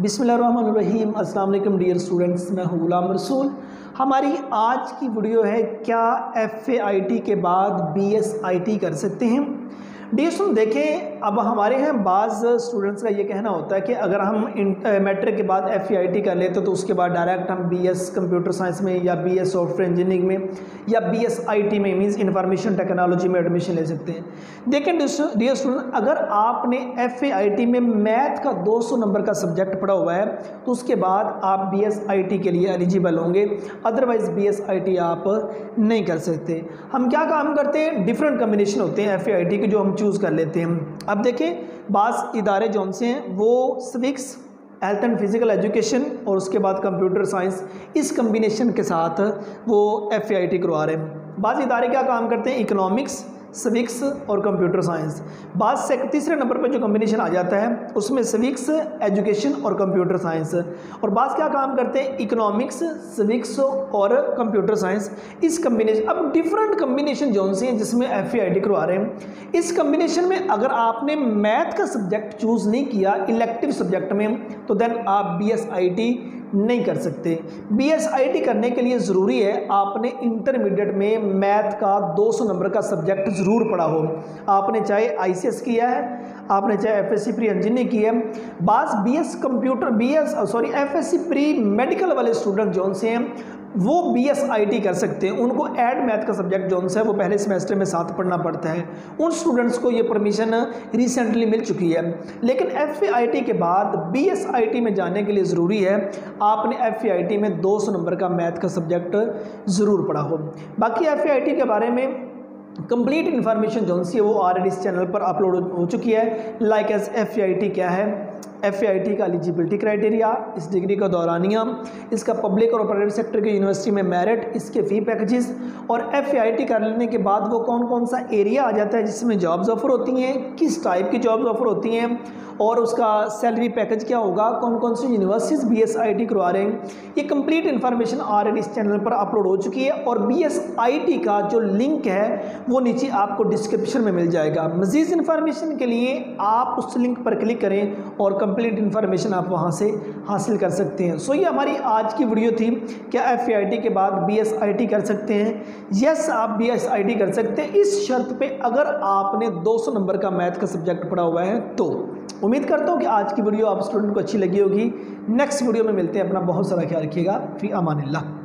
बिस्मिल्लाहिर्रहमानिर्रहीम। अस्सलाम वालेकुम डियर स्टूडेंट्स, मैं हूं गुलाम रसूल। हमारी आज की वीडियो है क्या FAIT के बाद BSIT कर सकते हैं। डियर स्टूडेंट देखें, अब हमारे यहाँ बाज़ स्टूडेंट्स का ये कहना होता है कि अगर हम मैट्रिक के बाद FAIT कर लेते तो उसके बाद डायरेक्ट हम BS कंप्यूटर साइंस में या BS सॉफ्टवेयर इंजीनियरिंग में या BSIT में मीन्स इंफॉर्मेशन टेक्नोलॉजी में एडमिशन ले सकते हैं। देखें डियर स्टूडेंट, अगर आपने FAIT में मैथ का 200 नंबर का सब्जेक्ट पढ़ा हुआ है तो उसके बाद आप BSIT के लिए एलिजिबल होंगे, अदरवाइज़ BSIT आप नहीं कर सकते। हम क्या काम करते हैं, डिफरेंट कम्बिनेशन होते हैं FAIT के जो हम चूज़ कर लेते हैं। अब देखें, बाज़ इदारे जौन से हैं वो civics, health and physical education और उसके बाद कंप्यूटर साइंस, इस कम्बिनेशन के साथ वो FAIT करवा रहे हैं। बाज़ इदारे क्या काम करते हैं, इकोनॉमिक्स, सिविक्स और कंप्यूटर साइंस। बात से तीसरे नंबर पर जो कॉम्बिनेशन आ जाता है उसमें सिविक्स, एजुकेशन और कंप्यूटर साइंस। और बात क्या काम करते हैं, इकोनॉमिक्स, सिविक्स और कंप्यूटर साइंस, इस कम्बिनेशन। अब डिफरेंट कम्बिनेशन जोन से हैं जिसमें FAIT करवा रहे हैं। इस कम्बिनेशन में अगर आपने मैथ का सब्जेक्ट चूज़ नहीं किया इलेक्टिव सब्जेक्ट में तो देन आप BSIT नहीं कर सकते। BSIT करने के लिए ज़रूरी है आपने इंटरमीडिएट में मैथ का 200 नंबर का सब्जेक्ट ज़रूर पढ़ा हो। आपने चाहे ICS किया है, आपने चाहे FSC प्री इंजीनियरिंग की है। बास FSC प्री मेडिकल वाले स्टूडेंट जोन से हैं वो BSIT कर सकते हैं। उनको ऐड मैथ का सब्जेक्ट जोन से है वो पहले सेमेस्टर में साथ पढ़ना पड़ता है। उन स्टूडेंट्स को ये परमिशन रिसेंटली मिल चुकी है। लेकिन FAIT के बाद BSIT में जाने के लिए ज़रूरी है आपने FAIT में 200 नंबर का मैथ का सब्जेक्ट ज़रूर पढ़ा हो। बाकी FAIT के बारे में कंप्लीट इन्फॉर्मेशन जो सी है वो ऑलरेडी इस चैनल पर अपलोड हो चुकी है। लाइक एज FAIT क्या है, FAIT का एलिजिबिलिटी क्राइटेरिया, इस डिग्री का दौरानिया, इसका पब्लिक और प्राइवेट सेक्टर की यूनिवर्सिटी में मेरिट, इसके फ़ी पैकेजेस और FAIT कर लेने के बाद वो कौन कौन सा एरिया आ जाता है जिसमें जॉब्स ऑफर होती हैं, किस टाइप की जॉब्स ऑफर होती हैं और उसका सैलरी पैकेज क्या होगा, कौन कौन सी यूनिवर्सिटीज़ BSIT करवा रहे हैं, ये कंप्लीट इन्फॉर्मेशन ऑलरेडी इस चैनल पर अपलोड हो चुकी है। और BSIT का जो लिंक है वो नीचे आपको डिस्क्रिप्शन में मिल जाएगा। मज़ीद इन्फॉर्मेशन के लिए आप उस लिंक पर क्लिक करें और कंप्लीट इन्फॉर्मेशन आप वहां से हासिल कर सकते हैं। सो ये हमारी आज की वीडियो थी, क्या FAIT के बाद BSIT कर सकते हैं। यस, आप BSIT कर सकते हैं इस शर्त पे अगर आपने 200 नंबर का मैथ का सब्जेक्ट पढ़ा हुआ है तो। उम्मीद करता हूँ कि आज की वीडियो आप स्टूडेंट को अच्छी लगी होगी। नेक्स्ट वीडियो में मिलते हैं। अपना बहुत सारा ख्याल रखिएगा। फी अमानिल्लाह।